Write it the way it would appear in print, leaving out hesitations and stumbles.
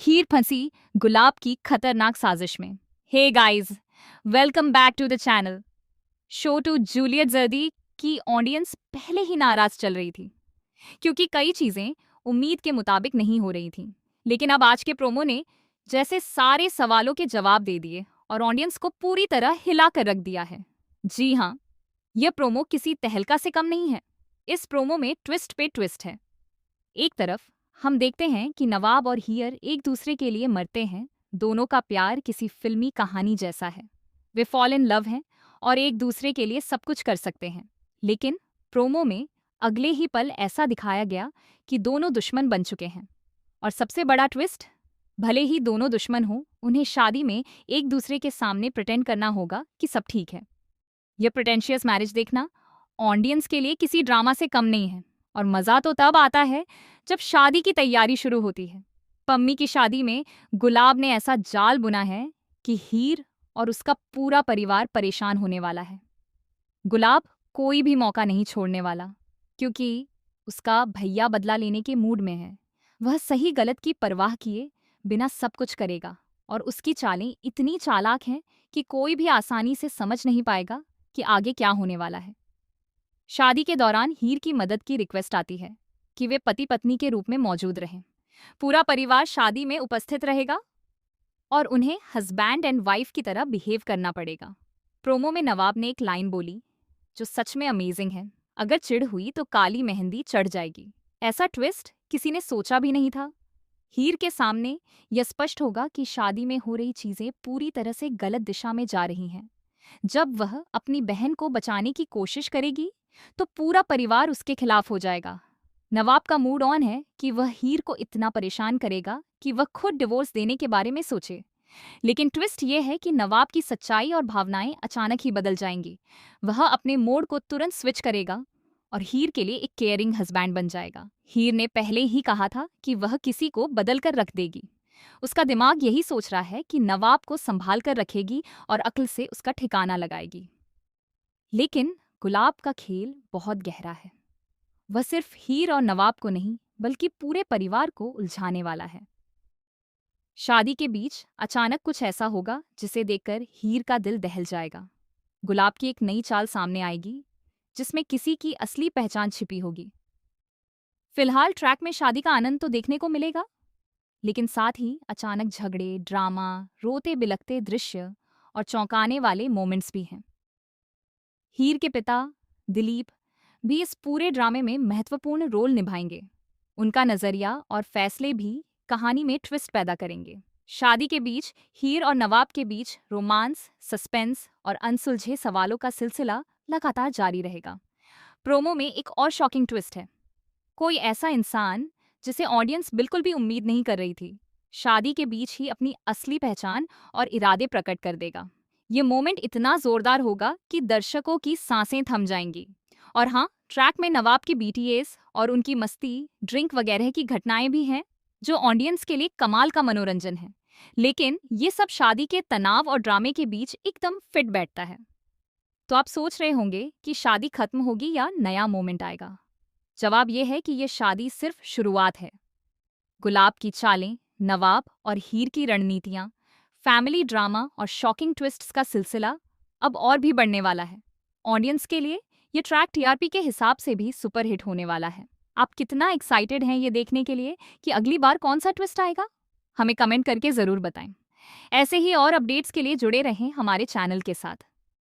हीर फंसी गुलाब की खतरनाक साजिश में। Hey guys, welcome back to the channel. Show to Juliet जर्दी की ऑडियंस पहले ही नाराज चल रही थी क्योंकि कई चीजें उम्मीद के मुताबिक नहीं हो रही थीं। लेकिन अब आज के प्रोमो ने जैसे सारे सवालों के जवाब दे दिए और ऑडियंस को पूरी तरह हिला कर रख दिया है। जी हाँ, यह प्रोमो किसी तहलका से कम नहीं है। इस प्रोमो में ट्विस्ट पे ट्विस्ट है। एक तरफ हम देखते हैं कि नवाब और हीर एक दूसरे के लिए मरते हैं। दोनों का प्यार किसी फिल्मी कहानी जैसा है। वे फॉल इन लव हैं और एक दूसरे के लिए सब कुछ कर सकते हैं। लेकिन प्रोमो में अगले ही पल ऐसा दिखाया गया कि दोनों दुश्मन बन चुके हैं। और सबसे बड़ा ट्विस्ट, भले ही दोनों दुश्मन हों, उन्हें शादी में एक दूसरे के सामने प्रिटेंड करना होगा कि सब ठीक है। यह प्रिटेंशियस मैरिज देखना ऑडियंस के लिए किसी ड्रामा से कम नहीं है। और मज़ा तो तब आता है जब शादी की तैयारी शुरू होती है। पम्मी की शादी में गुलाब ने ऐसा जाल बुना है कि हीर और उसका पूरा परिवार परेशान होने वाला है। गुलाब कोई भी मौका नहीं छोड़ने वाला क्योंकि उसका भैया बदला लेने के मूड में है। वह सही गलत की परवाह किए बिना सब कुछ करेगा और उसकी चालें इतनी चालाक हैं कि कोई भी आसानी से समझ नहीं पाएगा कि आगे क्या होने वाला है। शादी के दौरान हीर की मदद की रिक्वेस्ट आती है कि वे पति पत्नी के रूप में मौजूद रहें। पूरा परिवार शादी में उपस्थित रहेगा और उन्हें हस्बैंड एंड वाइफ की तरह बिहेव करना पड़ेगा। प्रोमो में नवाब ने एक लाइन बोली जो सच में अमेजिंग है, अगर चिढ़ हुई तो काली मेहंदी चढ़ जाएगी। ऐसा ट्विस्ट किसी ने सोचा भी नहीं था। हीर के सामने यह स्पष्ट होगा कि शादी में हो रही चीजें पूरी तरह से गलत दिशा में जा रही हैं। जब वह अपनी बहन को बचाने की कोशिश करेगी तो पूरा परिवार उसके खिलाफ हो जाएगा। नवाब का मूड ऑन है कि वह हीर को इतना परेशान करेगा कि वह खुद डिवोर्स देने के बारे में सोचे। लेकिन ट्विस्ट ये है कि नवाब की सच्चाई और भावनाएं अचानक ही बदल जाएंगी। वह अपने मोड को तुरंत स्विच करेगा और हीर के लिए एक केयरिंग हस्बैंड बन जाएगा। हीर ने पहले ही कहा था कि वह किसी को बदल कर रख देगी। उसका दिमाग यही सोच रहा है कि नवाब को संभाल कर रखेगी और अक्ल से उसका ठिकाना लगाएगी। लेकिन गुलाब का खेल बहुत गहरा है। वह सिर्फ हीर और नवाब को नहीं बल्कि पूरे परिवार को उलझाने वाला है। शादी के बीच अचानक कुछ ऐसा होगा जिसे देखकर हीर का दिल दहल जाएगा। गुलाब की एक नई चाल सामने आएगी जिसमें किसी की असली पहचान छिपी होगी। फिलहाल ट्रैक में शादी का आनंद तो देखने को मिलेगा, लेकिन साथ ही अचानक झगड़े, ड्रामा, रोते बिलखते दृश्य और चौंकाने वाले मोमेंट्स भी हैं। हीर के पिता दिलीप भी इस पूरे ड्रामे में महत्वपूर्ण रोल निभाएंगे। उनका नजरिया और फैसले भी कहानी में ट्विस्ट पैदा करेंगे। शादी के बीच हीर और नवाब के बीच रोमांस, सस्पेंस और अनसुलझे सवालों का सिलसिला लगातार जारी रहेगा। प्रोमो में एक और शॉकिंग ट्विस्ट है। कोई ऐसा इंसान जिसे ऑडियंस बिल्कुल भी उम्मीद नहीं कर रही थी, शादी के बीच ही अपनी असली पहचान और इरादे प्रकट कर देगा। ये मोमेंट इतना जोरदार होगा कि दर्शकों की सांसें थम जाएंगी। और हाँ, ट्रैक में नवाब की बीटीएस और उनकी मस्ती, ड्रिंक वगैरह की घटनाएं भी हैं जो ऑडियंस के लिए कमाल का मनोरंजन है। लेकिन ये सब शादी के तनाव और ड्रामे के बीच एकदम फिट बैठता है। तो आप सोच रहे होंगे कि शादी खत्म होगी या नया मोमेंट आएगा। जवाब यह है कि यह शादी सिर्फ शुरुआत है। गुलाब की चालें, नवाब और हीर की रणनीतियां, फैमिली ड्रामा और शॉकिंग ट्विस्ट्स का सिलसिला अब और भी बढ़ने वाला है। ऑडियंस के लिए ये ट्रैक टीआरपी के हिसाब से भी सुपरहिट होने वाला है। आप कितना एक्साइटेड हैं ये देखने के लिए कि अगली बार कौन सा ट्विस्ट आएगा? हमें कमेंट करके ज़रूर बताएं। ऐसे ही और अपडेट्स के लिए जुड़े रहें हमारे चैनल के साथ।